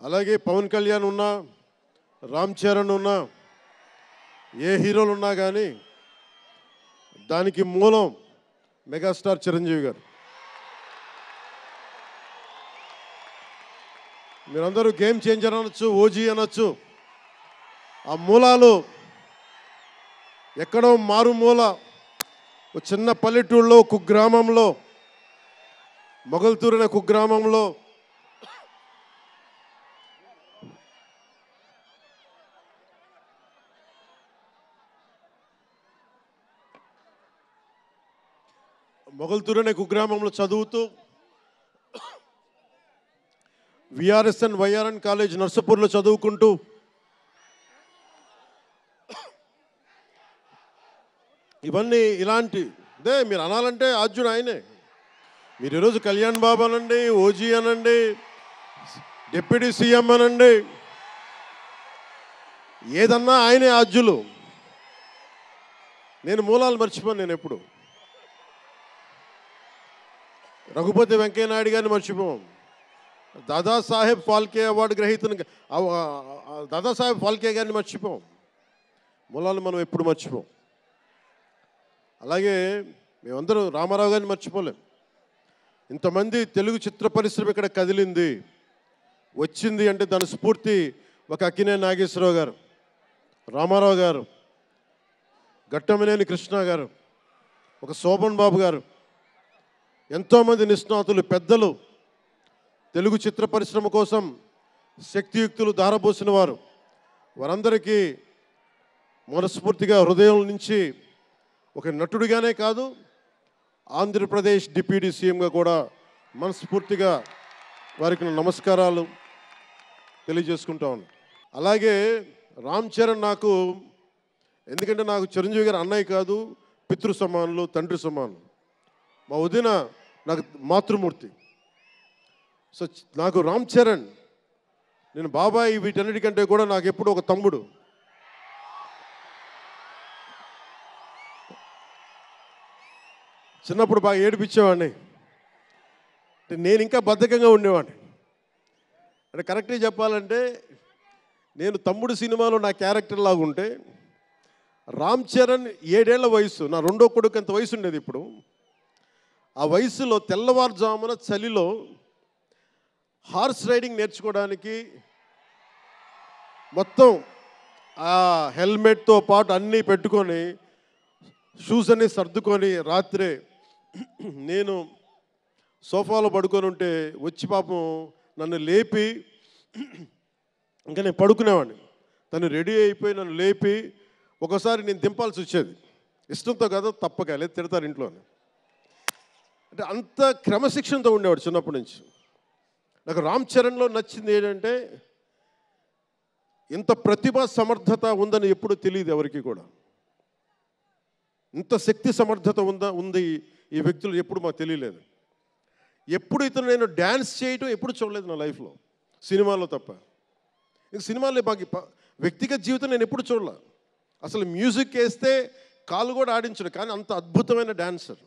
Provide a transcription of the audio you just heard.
అలాగే పవన్ కళ్యాణ్ ఉన్నా, రామ్ చరణ్ ఉన్నా, ఏ హీరోలు ఉన్నా కానీ దానికి మూలం మెగాస్టార్ చిరంజీవి గారు. మీరందరూ గేమ్ చేంజర్ అనొచ్చు, ఓజీ అనొచ్చు. ఆ మూలాలు ఎక్కడో మారుమూల ఒక చిన్న పల్లెటూళ్ళలో కుగ్రామంలో, మొగల్తూరు అనే కుగ్రామంలో కుగ్రామంలో చదువుతూ విఆర్ఎస్ఎన్ వైఆర్ఎన్ కాలేజ్ నర్సపూర్లో చదువుకుంటూ ఇవన్నీ ఇలాంటిదే మీరు అనాలంటే ఆద్యుడు ఆయనే. మీరు ఈరోజు కళ్యాణ్ బాబు అనండి, ఓజీ అనండి, డిప్యూటీ సీఎం అనండి, ఏదన్నా ఆయనే ఆద్యులు. నేను మూలాలు మర్చిపోను. నేను ఎప్పుడు రఘుపతి వెంకయ్య నాయుడు గారిని మర్చిపోం, దాదాసాహెబ్ ఫాల్కే అవార్డు గ్రహీతను దాదాసాహెబ్ ఫాల్కే గారిని మర్చిపోం. మూలాలు మనం ఎప్పుడు మర్చిపోం. అలాగే మేమందరూ రామారావు గారిని మర్చిపోలేం. ఇంతమంది తెలుగు చిత్ర పరిశ్రమ ఇక్కడ కదిలింది, వచ్చింది అంటే దాని స్ఫూర్తి ఒక అక్కినేని నాగేశ్వరరావు గారు, రామారావు గారు, ఘట్టమనేని కృష్ణ గారు, ఒక శోభన్ బాబు గారు, ఎంతోమంది నిష్ణాతులు పెద్దలు తెలుగు చిత్ర పరిశ్రమ కోసం శక్తియుక్తులు ధారపోసిన వారు. వారందరికీ మనస్ఫూర్తిగా హృదయం నుంచి ఒక నటుడిగానే కాదు, ఆంధ్రప్రదేశ్ డిప్యూటీ సీఎంగా కూడా మనస్ఫూర్తిగా వారికి నమస్కారాలు తెలియజేసుకుంటా ఉన్నాను. అలాగే రామ్ చరణ్ నాకు, ఎందుకంటే నాకు చిరంజీవి గారు అన్నయ్య కాదు, పితృ సమానులు, తండ్రి సమానులు. మా వదిన నాకు మాతృమూర్తి. సో నాకు రామ్ చరణ్, నేను బాబాయ్ వీటన్నిటికంటే కూడా నాకు ఎప్పుడు ఒక తమ్ముడు. చిన్నప్పుడు బాగా ఏడిపించేవాడిని, నేను ఇంకా బద్ధకంగా ఉండేవాడిని. అంటే కరెక్ట్గా చెప్పాలంటే నేను తమ్ముడు సినిమాలో నా క్యారెక్టర్ లాగా ఉంటే, రామ్ చరణ్ 7 ఏళ్ల వయసు, నా రెండో కొడుకు అంత వయసు ఉండేది. ఇప్పుడు ఆ వయసులో తెల్లవారుజామున చలిలో హార్స్ రైడింగ్ నేర్చుకోవడానికి మొత్తం ఆ హెల్మెట్తో పాటు అన్నీ పెట్టుకొని, షూస్ అన్నీ సర్దుకొని రాత్రే నేను సోఫాలో పడుకొని ఉంటే వచ్చి పాపం నన్ను లేపి, ఇంకా నేను పడుకునేవాడిని, తను రెడీ అయిపోయి నన్ను లేపి ఒకసారి నేను దింపాల్సి వచ్చేది. ఇష్టంతో కాదు, తప్పక, లేదు తిడతారు ఇంట్లోనే. అంటే అంత క్రమశిక్షణతో ఉండేవాడు చిన్నప్పటి నుంచి. నాకు రామ్ చరణ్లో నచ్చింది ఏంటంటే, ఇంత ప్రతిభా సమర్థత ఉందని ఎప్పుడు తెలియదు ఎవరికి కూడా. ఇంత శక్తి సమర్థత ఉంది ఈ వ్యక్తులు ఎప్పుడు మాకు తెలియలేదు. ఎప్పుడు ఇతను నేను డ్యాన్స్ చేయటం ఎప్పుడు చూడలేదు నా లైఫ్లో, సినిమాలో తప్ప. ఇంక సినిమాలో మాకు వ్యక్తిగత జీవితం నేను ఎప్పుడు చూడలే. అసలు మ్యూజిక్ వేస్తే కాలు కూడా ఆడించడు, కానీ అంత అద్భుతమైన డాన్సర్.